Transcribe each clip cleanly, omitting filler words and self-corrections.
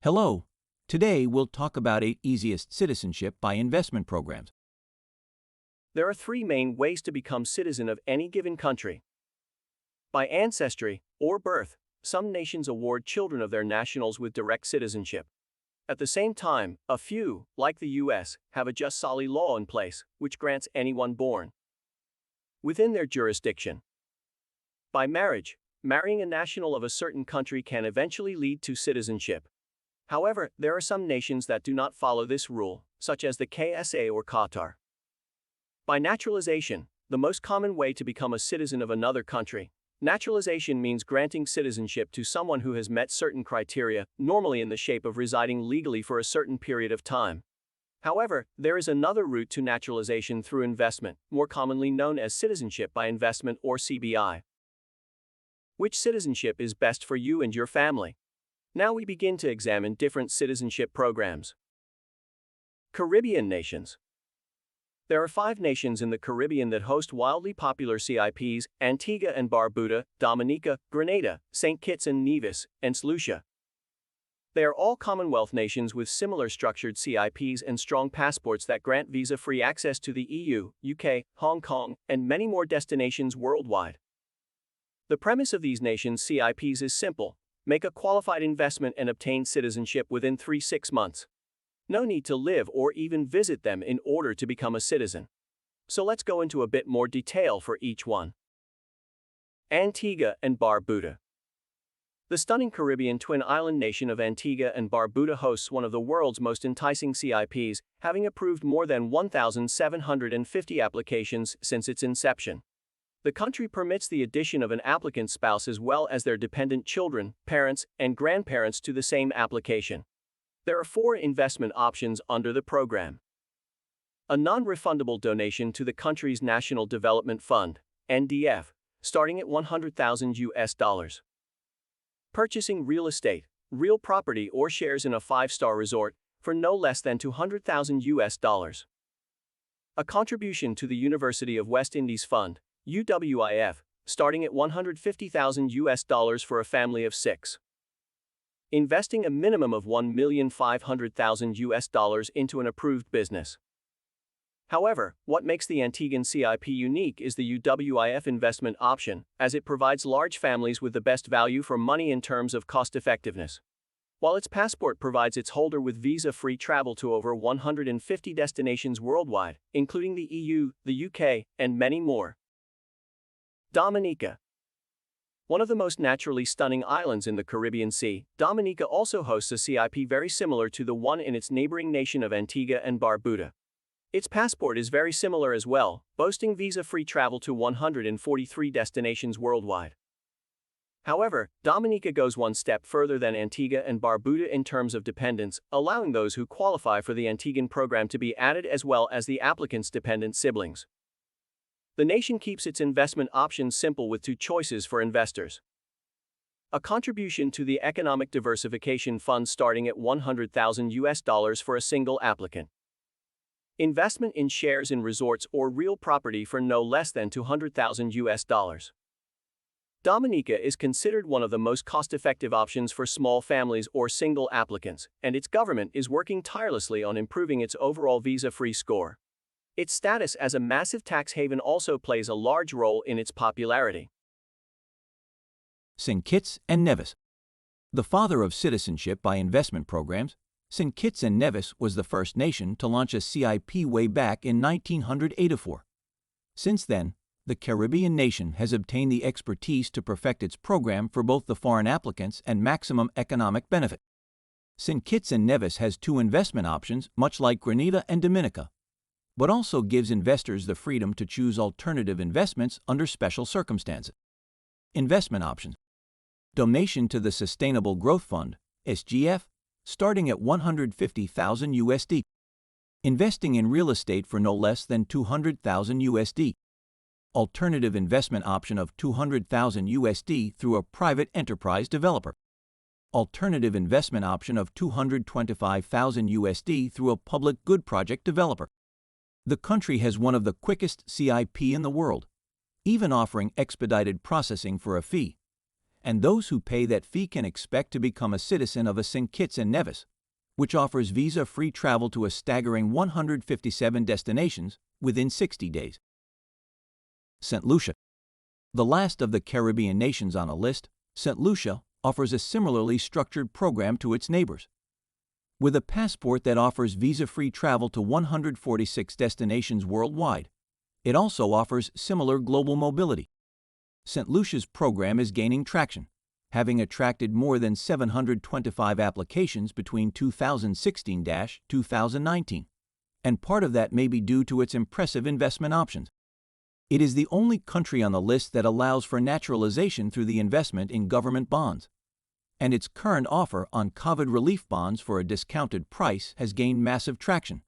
Hello. Today we'll talk about Easisest citizenship by investment programs. There are three main ways to become citizen of any given country. By ancestry, or birth, some nations award children of their nationals with direct citizenship. At the same time, a few, like the US, have a jus soli law in place, which grants anyone born within their jurisdiction. By marriage, marrying a national of a certain country can eventually lead to citizenship. However, there are some nations that do not follow this rule, such as the KSA or Qatar. By naturalization, the most common way to become a citizen of another country. Naturalization means granting citizenship to someone who has met certain criteria, normally in the shape of residing legally for a certain period of time. However, there is another route to naturalization through investment, more commonly known as citizenship by investment or CBI. Which citizenship is best for you and your family? Now we begin to examine different citizenship programs. Caribbean nations. There are 5 nations in the Caribbean that host wildly popular CIPs: Antigua and Barbuda, Dominica, Grenada, St. Kitts and Nevis, and Lucia. They are all Commonwealth nations with similar structured CIPs and strong passports that grant visa-free access to the EU, UK, Hong Kong, and many more destinations worldwide. The premise of these nations' CIPs is simple: make a qualified investment and obtain citizenship within 3-6 months. No need to live or even visit them in order to become a citizen. So let's go into a bit more detail for each one. Antigua and Barbuda. The stunning Caribbean twin island nation of Antigua and Barbuda hosts one of the world's most enticing CIPs, having approved more than 1,750 applications since its inception. The country permits the addition of an applicant's spouse as well as their dependent children, parents, and grandparents to the same application. There are 4 investment options under the program. A non-refundable donation to the country's National Development Fund, NDF, starting at $100,000. Purchasing real estate, real property or shares in a 5-star resort for no less than $200,000. A contribution to the University of West Indies Fund, UWIF, starting at $150,000 for a family of 6. Investing a minimum of $1,500,000 into an approved business. However, what makes the Antiguan CIP unique is the UWIF investment option, as it provides large families with the best value for money in terms of cost-effectiveness. While its passport provides its holder with visa-free travel to over 150 destinations worldwide, including the EU, the UK, and many more. Dominica. One of the most naturally stunning islands in the Caribbean Sea, Dominica also hosts a CIP very similar to the one in its neighboring nation of Antigua and Barbuda. Its passport is very similar as well, boasting visa-free travel to 143 destinations worldwide. However, Dominica goes one step further than Antigua and Barbuda in terms of dependents, allowing those who qualify for the Antiguan program to be added as well as the applicant's dependent siblings. The nation keeps its investment options simple with 2 choices for investors. A contribution to the Economic Diversification Fund starting at $100,000 for a single applicant. Investment in shares in resorts or real property for no less than $200,000. Dominica is considered one of the most cost-effective options for small families or single applicants, and its government is working tirelessly on improving its overall visa-free score. Its status as a massive tax haven also plays a large role in its popularity. St. Kitts and Nevis. The father of citizenship by investment programs, St. Kitts and Nevis was the first nation to launch a CIP way back in 1984. Since then, the Caribbean nation has obtained the expertise to perfect its program for both the foreign applicants and maximum economic benefit. St. Kitts and Nevis has 2 investment options, much like Grenada and Dominica, but also gives investors the freedom to choose alternative investments under special circumstances. Investment options. Donation to the Sustainable Growth Fund, SGF, starting at $150,000. Investing in real estate for no less than $200,000. Alternative investment option of $200,000 through a private enterprise developer. Alternative investment option of $225,000 through a public good project developer. The country has one of the quickest CIP in the world, even offering expedited processing for a fee. and those who pay that fee can expect to become a citizen of a St. Kitts and Nevis, which offers visa-free travel to a staggering 157 destinations within 60 days. St. Lucia. The last of the Caribbean nations on a list, St. Lucia offers a similarly structured program to its neighbors. With a passport that offers visa-free travel to 146 destinations worldwide, it also offers similar global mobility. St. Lucia's program is gaining traction, having attracted more than 725 applications between 2016-2019, and part of that may be due to its impressive investment options. It is the only country on the list that allows for naturalization through the investment in government bonds, and its current offer on COVID relief bonds for a discounted price has gained massive traction,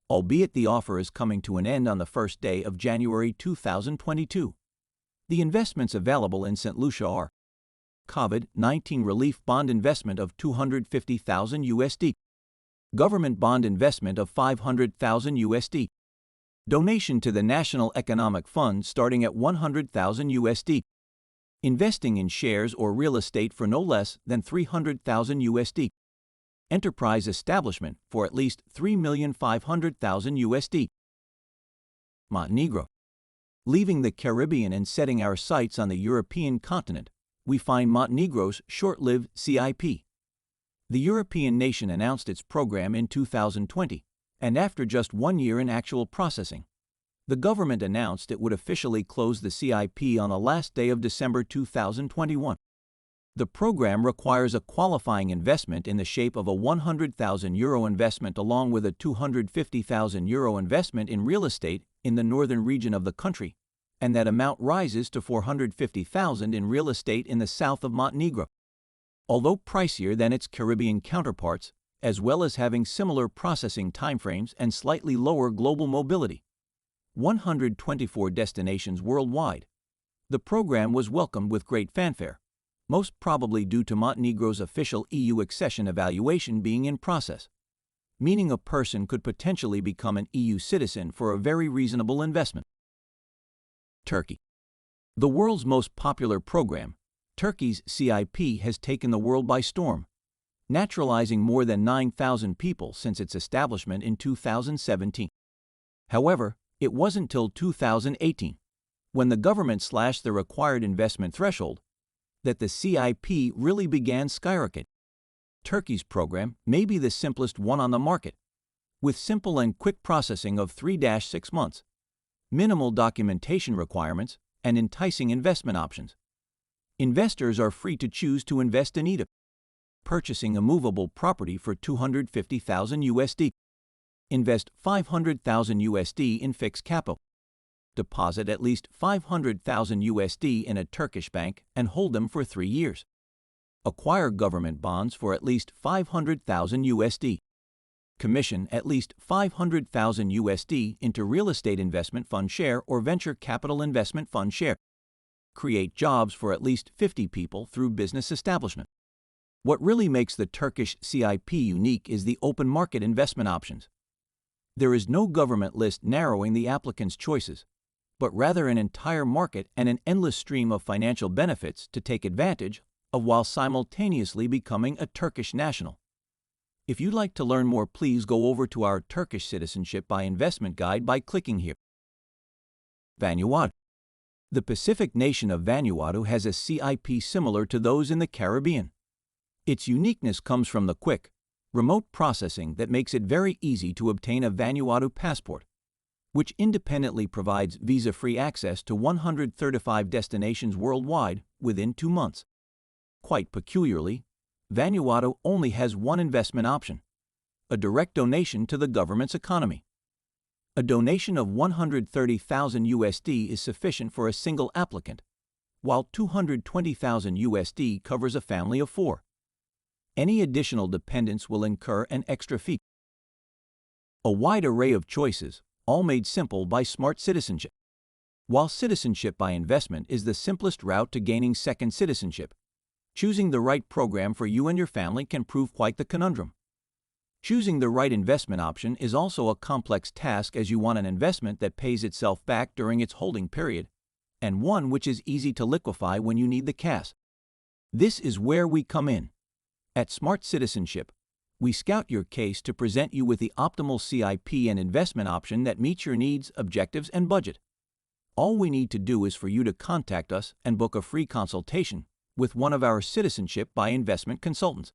albeit the offer is coming to an end on the first day of January 2022. The investments available in St. Lucia are COVID-19 relief bond investment of $250,000 USD, government bond investment of $500,000 USD, donation to the National Economic Fund starting at $100,000 USD, investing in shares or real estate for no less than $300,000 USD, enterprise establishment for at least $3,500,000 USD. Montenegro. Leaving the Caribbean and setting our sights on the European continent, we find Montenegro's short-lived CIP. The European nation announced its program in 2020, and after just 1 year in actual processing, the government announced it would officially close the CIP on the last day of December 2021. The program requires a qualifying investment in the shape of a €100,000 investment along with a €250,000 investment in real estate in the northern region of the country, and that amount rises to $450,000 in real estate in the south of Montenegro. Although pricier than its Caribbean counterparts, as well as having similar processing timeframes and slightly lower global mobility, 124 destinations worldwide, the program was welcomed with great fanfare, most probably due to Montenegro's official EU accession evaluation being in process, meaning a person could potentially become an EU citizen for a very reasonable investment. Turkey. The world's most popular program, Turkey's CIP has taken the world by storm, naturalizing more than 9,000 people since its establishment in 2017. However, it wasn't till 2018, when the government slashed the required investment threshold, that the CIP really began skyrocketing. Turkey's program may be the simplest one on the market, with simple and quick processing of 3-6 months, minimal documentation requirements, and enticing investment options. Investors are free to choose to invest in either purchasing a movable property for $250,000 USD, invest $500,000 USD in fixed capital, deposit at least $500,000 USD in a Turkish bank and hold them for 3 years, acquire government bonds for at least $500,000 USD, commission at least $500,000 USD into real estate investment fund share or venture capital investment fund share, create jobs for at least 50 people through business establishment. What really makes the Turkish CIP unique is the open market investment options. There is no government list narrowing the applicant's choices, but rather an entire market and an endless stream of financial benefits to take advantage of while simultaneously becoming a Turkish national. If you'd like to learn more, please go over to our Turkish Citizenship by Investment guide by clicking here. Vanuatu. The Pacific nation of Vanuatu has a CIP similar to those in the Caribbean. Its uniqueness comes from the quick, remote processing that makes it very easy to obtain a Vanuatu passport, which independently provides visa-free access to 135 destinations worldwide within 2 months. Quite peculiarly, Vanuatu only has one investment option, a direct donation to the government's economy. A donation of $130,000 USD is sufficient for a single applicant, while $220,000 USD covers a family of 4. Any additional dependents will incur an extra fee. A wide array of choices, all made simple by smart citizenship. While citizenship by investment is the simplest route to gaining second citizenship, choosing the right program for you and your family can prove quite the conundrum. Choosing the right investment option is also a complex task, as you want an investment that pays itself back during its holding period, and one which is easy to liquefy when you need the cash. This is where we come in. At Smart Citizenship, we scout your case to present you with the optimal CIP and investment option that meets your needs, objectives, and budget. All we need to do is for you to contact us and book a free consultation with one of our Citizenship by Investment consultants.